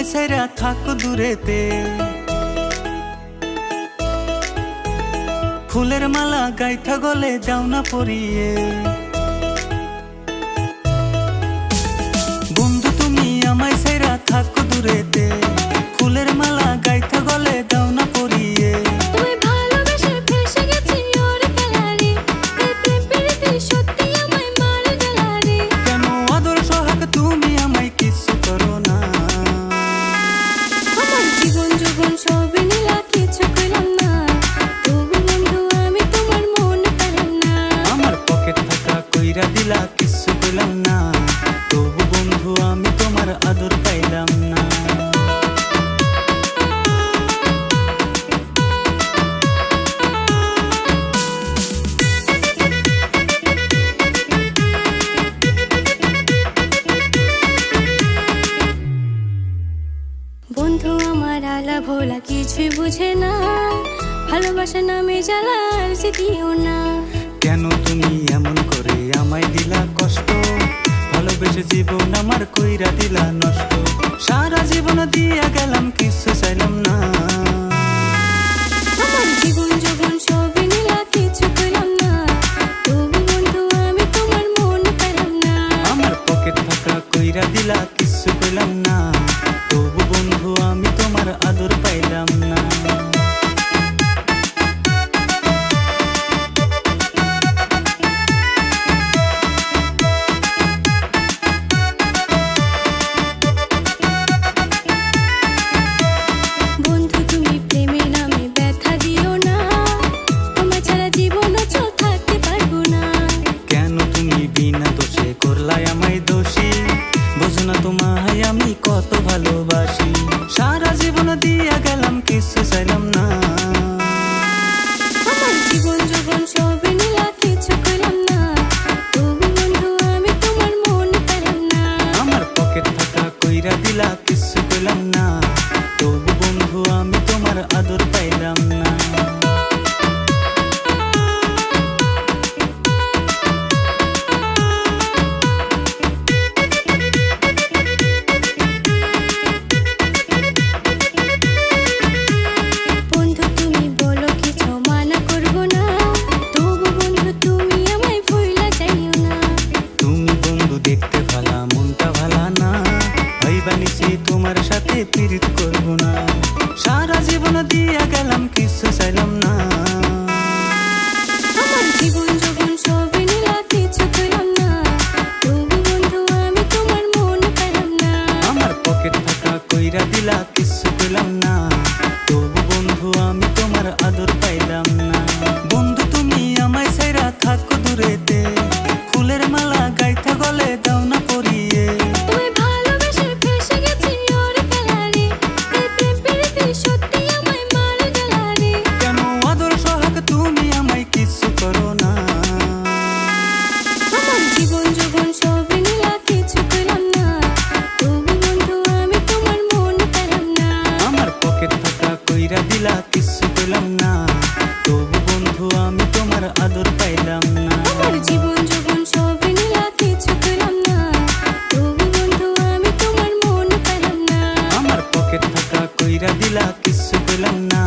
আমায় ছেড়া থাকো দূরেতে। ফুলের মালা গাইথা গলে যাও না পরিয়ে। বন্ধু তুমি আমায় ছেড়া থাকো দূরেতে। ফুলের মালা গাইথা গলে যাও না পরিয়ে। তুমি ভালোবেসে ফেসে গেছি ওর খেলারে, এই প্রেম প্রীতি সত্যি আমায় মারে জ্বালারে। কেন আদর সোহাগ তুমি আমায় কিছু করো না? আমার জীবন যৌবন সবই নিলা কিছু পেলাম না, তবু বন্ধু আমি তোমার মন পেলাম না। আমার পকেট থাকা কইরা দিলা কিছু পেলাম না, তবু বন্ধু আমি তোমার আদর পাইলাম না। বন্ধু আমার আলা ভোলা কিছুই বুঝে না, ভালোবাসা নামে জ্বালার যে দিও না। কেন তুমি এমন করে আমায় দিলা কষ্ট? ভালোবেসে জীবন আমার কইরা দিলা নষ্ট। সারা জীবন দিয়া গেলাম কিছু চাইলাম না। আমার জীবন যৌবন সবই নিলা কিছু পেলাম না, তবু বন্ধু আমি তোমার মন পেলাম না। আমার পকেট থাকা কইরা দিলা কিছু পেলাম না, তবু বন্ধু আমি তোমার আদর পাইলাম না। বন্ধু তুমি প্রেমের নামে ব্যথা দিও না, আমার ছাড়া জীবনও চল থাকতে পারবো না। কেন তুমি বিনা দোষে করলাই আমায় দোষী? বোঝো না তোমায় আমি কত ভালোবাসি। সারা জীবন দিয়া গেলাম কিছু চাইলাম না। আমার জীবন যৌবন সবই নিলা কিছু পেলাম না, তবু বন্ধু আমি তোমার মন পেলাম না। আমার পকেট থাকা কইরা দিলা কিছু পেলাম না, তবু বন্ধু আমি তোমার আদর পাইলাম না। বন্ধু তুমি বলো কিছু মানা করবো না, তবু বন্ধু তুমি আমায় ভুইলা যাইও না। তুমি বন্ধু দেখতে ভালা মনটা ভালা না, ভাইবা নিছি তোমার সাথে পীড়িত করব না। সারা জীবন দিয়া গেলাম কিছু চাইলাম না। আমার জীবন যৌবন সবই নিলা কিছু পেলাম না, তবু বন্ধু আমি তোমার মন পেলাম না। আমার পকেট থাকা কইরা দিলা কিছু পেলাম না, তবু বন্ধু আমি তোমার আদর পাইলাম না। বন্ধু তুমি আমায় ছেড়া থাকো দূরেতে। ফুলের মালা গাইথা গলে দাও না পরিয়ে। তুমি ভালোবেসে ফেসে গেছি ওর খেলারে, এই প্রেম প্রীতি সত্যি আমায় মারে জ্বালারে। কেন আদর সোহাগ তুমি আমায় কিছু করো না? আমার জীবন যৌবন সবই নিলা কিছু পেলাম না, তবু বন্ধু আমি তোমার মন পেলাম না। আমার পকেট থাকা কইরা দিলা কিছু পেলাম না, তবু বন্ধু আমি তোমার আদর পাইলাম না। আমার জীবন যৌবন সবই নিলা কিছু পেলাম না, তবু বন্ধু আমি তোমার মন পেলাম না। আমার পকেট থাকা কইরা দিলা কিছু পেলাম না,